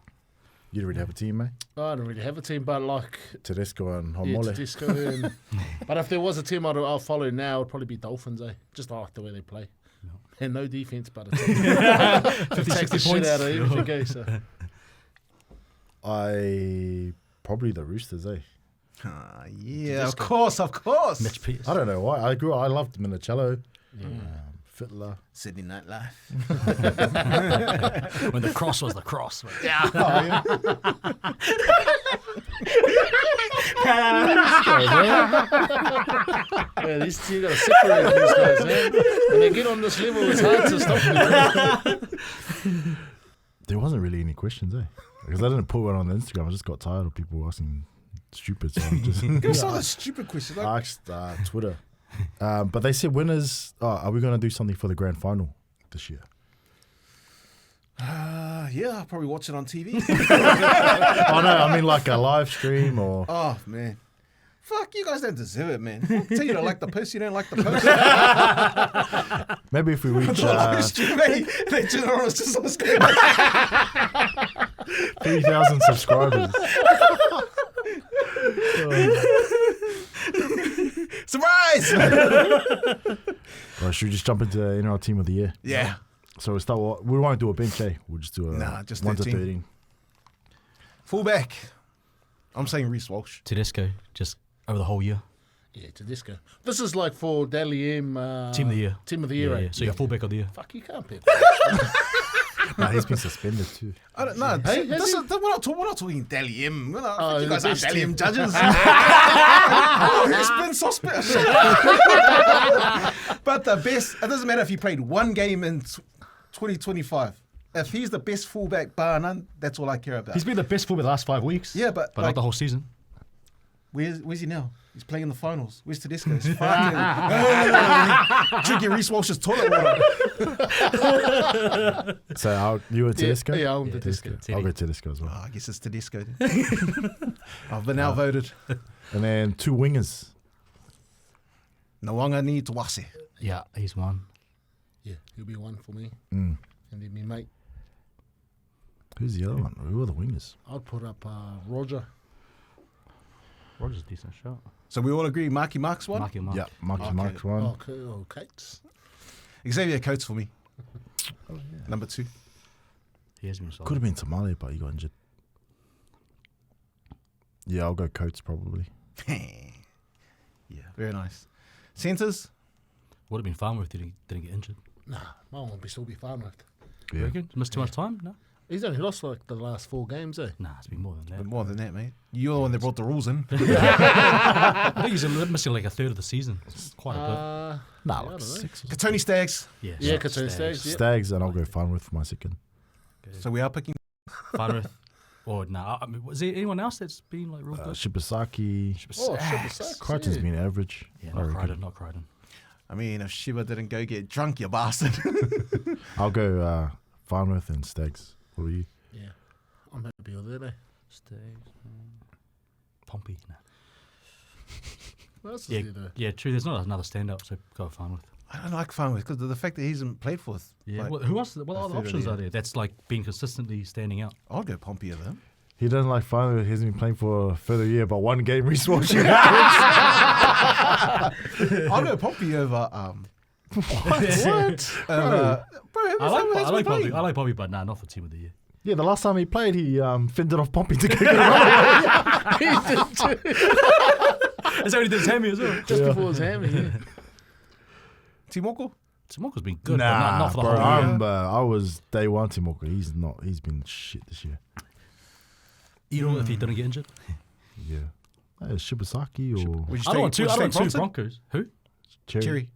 You don't really have a team, mate? I don't really have a team, but like Tedesco and yeah, Homole. Tedesco and but if there was a team I'll follow now, it'd probably be Dolphins. Just I like the way they play. No. And no defense, but it takes the shit out of everything. Eh? So. Probably the Roosters, eh? Yeah, of course. Mitch Pearce. I don't know why. I loved Minicello. Fittler. Sydney Nightlife. When the cross was the cross. Yeah, these two got to separate these guys, man. When they get on this level, it's hard to stop them. There wasn't really any questions, eh? Because I didn't put one on the Instagram. I just got tired of people asking stupid. So I just Give us all the stupid questions. I asked Twitter. But they said winners. Are we going to do something for the grand final this year? Yeah, I'll probably watch it on TV. Oh no, I mean like a live stream or. Oh, man. Fuck, you guys don't deserve it, man. Tell you don't like the post, you don't like the post. Maybe if we reach They generous just on the screen. 3,000 subscribers. Surprise! Right, should we just jump into NRL Team of the Year? Yeah. So we start. We won't do a bench, eh? We'll just do a just 1 to 13. 13. Fullback. I'm saying Reece Walsh. Tedesco, just over the whole year. Yeah, Tedesco. This is like for Dally M. Team of the year. Team of the year, Yeah, right? yeah. So you're fullback of the year. Fuck, you can't pick. Nah, he's been suspended too. I don't know. Hey, We're not talking Dally M. You guys the are best Dally M team. judges. He's been suspect. But the best, it doesn't matter if he played one game in 2025. If he's the best fullback bar none, that's all I care about. He's been the best fullback the last 5 weeks. Yeah, but not like, the whole season. where's he now? He's playing in the finals. Where's Tedesco? He's fucking drinking Reece Walsh's toilet water. So you were Tedesco? Yeah, I'm Tedesco. I'll go Tedesco as well. Oh, I guess it's Tedesco then. I've been outvoted. And then 2 wingers. Nawanga ni Tuwase. Yeah, he's one. Yeah, he'll be one for me. Mm. And then me mate, Who's the other one? Who are the wingers? I'd put up Roger. Roger's a decent shot. So we all agree Marky Mark's one? Marky Mark. Yeah, Marky Okay. Mark's one. Oh, Cates. Xavier Coates for me. Number 2. He has been solid. Could have been Tamale, but he got injured. Yeah, I'll go Coates probably. Yeah, very nice. Centres? Would have been Farnworth didn't get injured. Nah, my one will still be fine with. You reckon? Missed too much time? No? He's only lost like the last 4 games, eh? Nah, it's been more than that. But more than that, mate. You're the one that brought the rules in. I think he's missing like a third of the season. It's quite a Nah, I like don't know. 6 or Tony Staggs. bit. Yeah, Katoni Staggs. Yeah. Stags, and I'll go Farnworth for my second. So we are picking. Farnworth. Or nah, I mean, was there anyone else that's been like real good? Shibasaki. Oh, Shibasaki. Crichton's been average. Yeah, I not reckon. Crichton. I mean, if Shiva didn't go get drunk, you bastard. I'll go Farnworth and Stags. What are you? Yeah, I'm happy with that, eh? Stays. Pompey. Nah. What else Yeah, is there, though? yeah, true. There's not another standout, so go Farnworth. I don't like Farnworth because of the fact that he hasn't played for us. Yeah. Like, What, who else? What a other third of options the are there? That's like being consistently standing out. I'll go Pompey over him. He doesn't like Farnworth. He hasn't been playing for a further year, but 1 game Reece Walsh. I'll go Pompey over. What? I like Pompey. I like Pompey, but nah, not for team of the year. Yeah, the last time he played, he fended off Pompey to get a runaway. He did too. That's how he did his hammy as well. Just before his hammy, yeah. Timoko? Timoko's been good, but not for the bro, whole year. I was day one Timoko. He's not. He's been shit this year. Even if he didn't get injured. Yeah. Shibasaki or Would you I don't want take two Bronson? Broncos. Who? Cherry.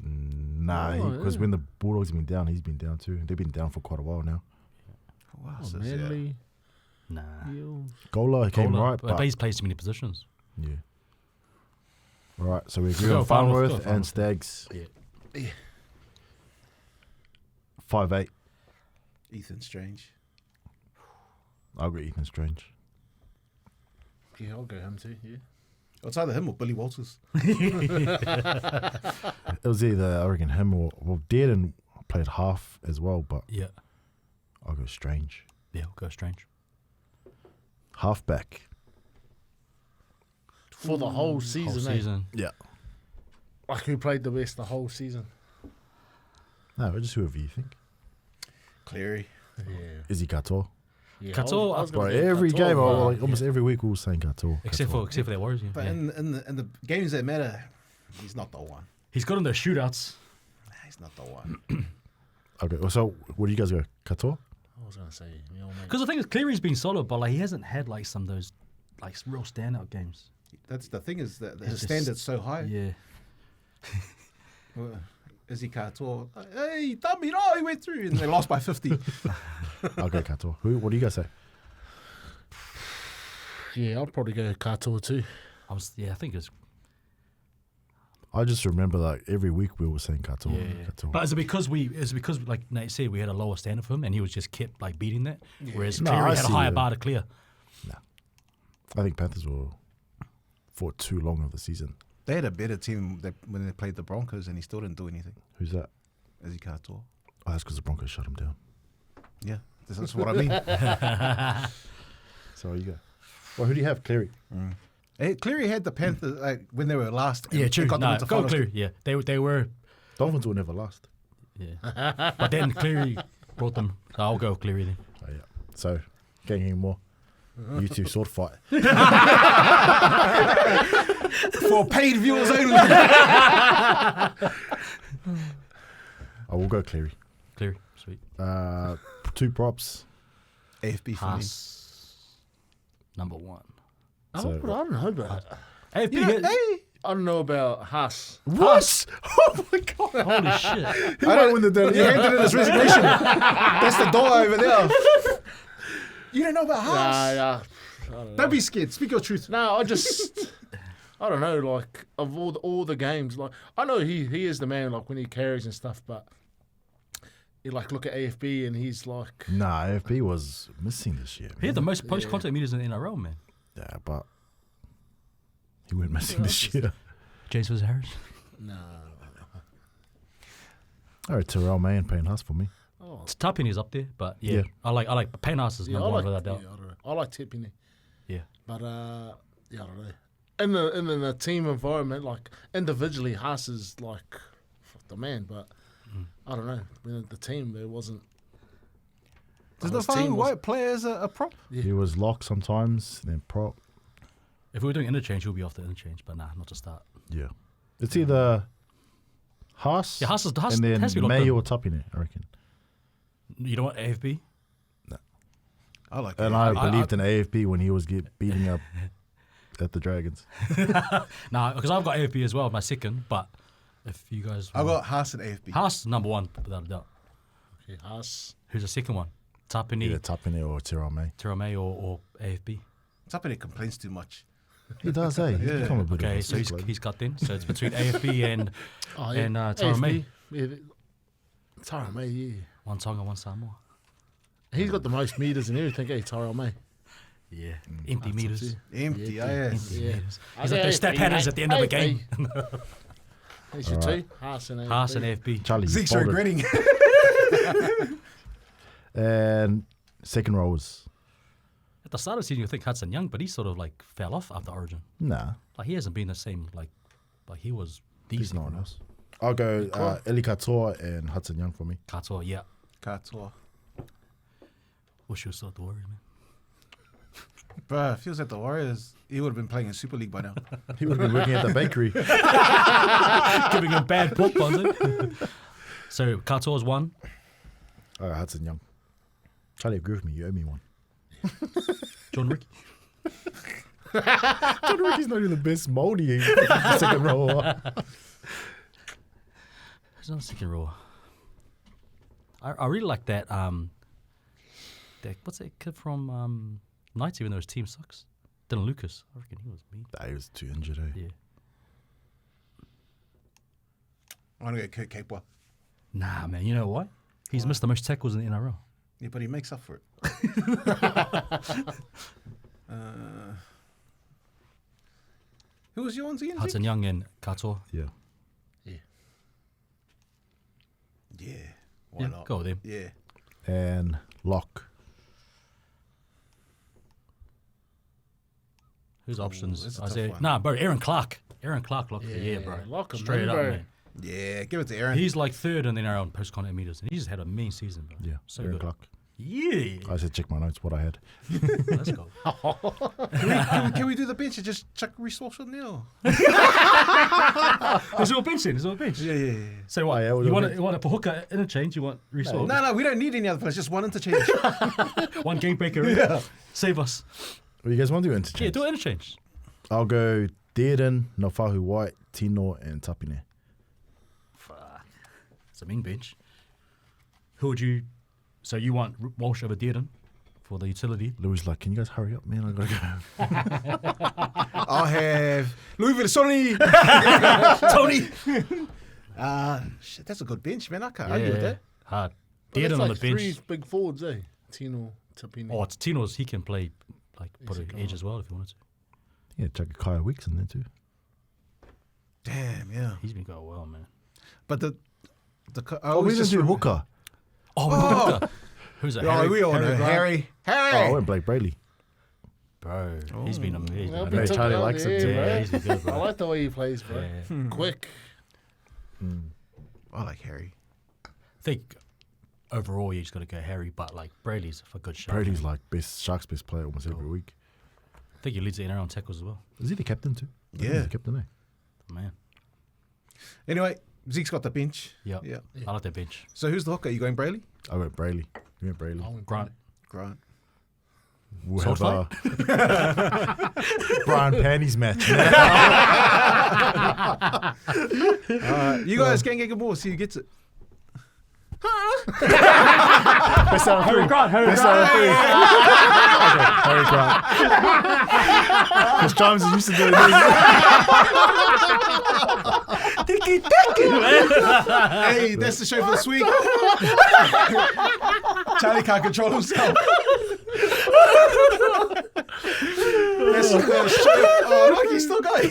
Nah, Oh, because yeah. when the Bulldogs have been down, he's been down too. They've been down for quite a while now. Wow, Oh, so, Manly. Nah. Eels. Gola came Gola, right, but but he's played too many positions. yeah. All right, so we agree Go on Farnworth, Farnworth go and Farnworth. Stags. Yeah. 5'8". Ethan Strange. I'll go Ethan Strange. Yeah, I'll go him too, yeah. It's either him or Billy Walters. It was either I reckon him or Dearden played half as well, but Yeah. I'll go Strange. Yeah, we'll go Strange. halfback. For the whole season, Whole eh? season. Yeah. Like, who played the best the whole season? No, just whoever you think. Cleary. Yeah. Izzy Katoa. Yeah, Katoa, I was Bro, gonna go every Katoa, game, but, like, almost every week, we were saying Katoa. Except for their Warriors. Yeah. But Yeah. in the games that matter, he's not the one. He's got in the shootouts. He's not the one. Okay, well, so where do you guys go? Katoa? I was gonna say, you know, mate. Because the thing is, Cleary's been solid, but like he hasn't had like some of those like real standout games. That's the thing is that his It's just- standard's so high. Yeah. Well, Izzy Katoa, hey, dummy, no, he went through, and they lost by 50. I'll go Katoa. What do you guys say? Yeah, I'll probably go Katoa too. I think it's. I just remember like every week we were saying Katoa. Yeah. Katoa. But is it because like Nate said, we had a lower standard for him, and he was just kept like beating that, whereas No, Cleary I had a see higher it. bar to clear. I think Panthers were for too long of the season. They had a better team when they played the Broncos, and he still didn't do anything. Who's that? Izzy Katoa. Oh, that's because the Broncos shut him down. Yeah, that's what I mean. So you go. Well, who do you have? Cleary. Hey, Cleary had the Panthers like when they were last. and Yeah, they true. got them No, into go finals. Cleary. Yeah, they were. Dolphins will never last. Yeah, but then Cleary brought them. So I'll go Cleary then. Oh, yeah. So, getting any more? You two sword fight. For paid viewers only. I will go Cleary. Cleary, sweet. 2 props. AFB for me. Haas, number 1. So- I don't know about. AFB, You know, hey, I don't know about Haas. What? Oh my god! holy shit. He might win the he handed in his resignation. That's the door over there. You don't know about Haas? Nah, Don't be scared. Speak your truth. no, I just, I don't know. Like of all the games, like I know he is the man. Like when he carries and stuff, but you like look at AFB and he's like, Nah, AFB was missing this year. He had the Man. most post-contact meters in the NRL, man. Yeah, but he went missing this year. James Harris. no. All right, Terrell May and Payne Haas for me. Oh, Tapini's up there, but yeah, Yeah. I like Payne Haas is yeah, I number 1 like, without doubt. yeah, I don't know. I like tipping it, Yeah. but yeah, I don't know. In the team environment, like individually, Haas is like the man, but I don't know. When the team, there wasn't. Does his the team phone was- white players a prop? Yeah. He was locked sometimes, then prop. If we were doing interchange, he'll be off the interchange, but nah, not to start. Yeah. It's either Haas, Yeah, Haas and has then to be locked May in. or Tapine, I reckon. You know what, AFB? I like And that. I believed in AFB when he was beating up at the Dragons. Nah, because I've got AFB as well, my second, but if you guys... I got Haas and AFB. Haas, number 1, without a doubt. Okay, Haas. Who's the second one? Tapini, Either Tapine or Terrell May. Terame, or AFB? Tapine complains too much. He does, He's Yeah. become a bit Okay, of a so he's cyclone. cut then. So it's between AFB and Oh, yeah. and Tarame. Yeah, Tyrell May, yeah. One Tonga, one Samoa. He's got the most meters and everything, eh, Tyrell May. Yeah, empty meters. Empty, Yeah, yes. Empty Yeah. meters. I He's say like those stat AFB, patterns at the end of a mate. game. There's your two. Haas and AFB. Haas and AFB. Charlie, you Zeke's folded. regretting. And second row was, At the start of the season, you think Hudson Young, but he sort of like fell off after Origin. nah, Like he hasn't been the same. Like he was there's decent. no one else. I'll go Eli Katoa and Hudson Young for me. Katoa, yeah. Katoa. Wish you were still at the Warriors, man. Bruh, feels like the Warriors, he would have been playing in Super League by now. He would have been working at the bakery. Giving him bad pork buns. So Katoa's 1. Hudson Young. Charlie, agree with me. You owe me one. John Ricky. John Ricky's not even the best moldy second row. Who's on the second row? I really like that. What's that kid from Knights? Even though his team sucks, Dylan Lucas. I reckon he was mean. He was too injured, eh? Yeah. I want to go Kurt Capewell. Nah, man. You know why? He's missed the most tackles in the NRL. Yeah, but he makes up for it. Who was your ones again? Hudson Young and Katoa. Yeah. Yeah. Why not? Go with him. Yeah. And Locke. Who's options? that's a tough Isaiah. one. Nah, bro. Aaron Clark. Aaron Clark locked the year, bro. lock him Straight in, up, bro. man. Yeah, give it to Aaron. He's like third in the NRL in post-contact meters, and he just had a mean season, bro. Yeah, So Aaron good. Clark. Yeah. I said check my notes, what I had. Let's go. Can we do the bench and just chuck resource on there? There's all bench then. There's all bench. Yeah. So what? yeah, we'll you do want bench. it? You want it for hooker interchange? You want resource? No, we don't need any other players. Just one interchange. One game breaker. Yeah. Save us. What do you guys want to do Yeah, interchange? do an interchange. I'll go Dearden, Nofahu White, Tino, and Tapine. Fuck. It's a mean bench. Who would you? So you want Walsh over Dearden for the utility? Louis like, can you guys hurry up, man? I gotta go. I'll have Louis Vuitton. Tony. Shit, that's a good bench, man. I can't argue with that. Hard. But it's Dearden on like the bench. three big forwards, eh? Tino, Tapine. Oh, it's Tino's. He can play like put He's an a edge guy. as well if he wanted to. Yeah, chuck a Kaya Weeks in there too. Damn, yeah. He's been going well, man. But I Oh, we always just do hooker. Oh, who's that? Oh, we all know Harry? Harry. Oh, I went Blake Brayley. Bro, he's been amazing. That'll man. be know tough Charlie out likes it there, too. bro. Yeah, he's been good, bro. I like the way he plays, bro. Yeah. Quick. I like Harry. I think overall you just got to go Harry, but like Brayley's a good shot. Brady's man. like Sharks best player almost every week. I think he leads the NRL on tackles as well. Is he the captain too? I think Yeah. he's the captain, eh? Man, Anyway, Zeke's got the bench. yeah. Yeah. I like that bench. So who's the hooker? You going Brayley? I went Brayley. You went Brayley. I went Grant. Grant. We'll Sword have Brian Panties match. You guys can get more. See who gets it. Best out of three. Best out of three. Okay, Harry Grant. Because James is used to doing this. Hey, that's the show for this week. Charlie can't control himself. That's the show. Oh, look, he's still going.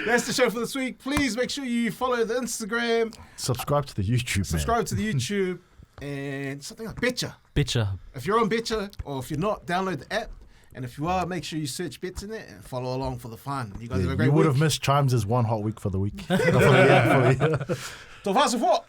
That's the show for this week. Please make sure you follow the Instagram, Subscribe to the YouTube, subscribe to the YouTube, and something like Betcha. Bitcher. If you're on Betcha, or if you're not, download the app. And if you are, make sure you search Betsndat and follow along for the fun. You guys have a Man. great You would week. have missed Chimes' one hot week for the week. For the year. Tot fast support.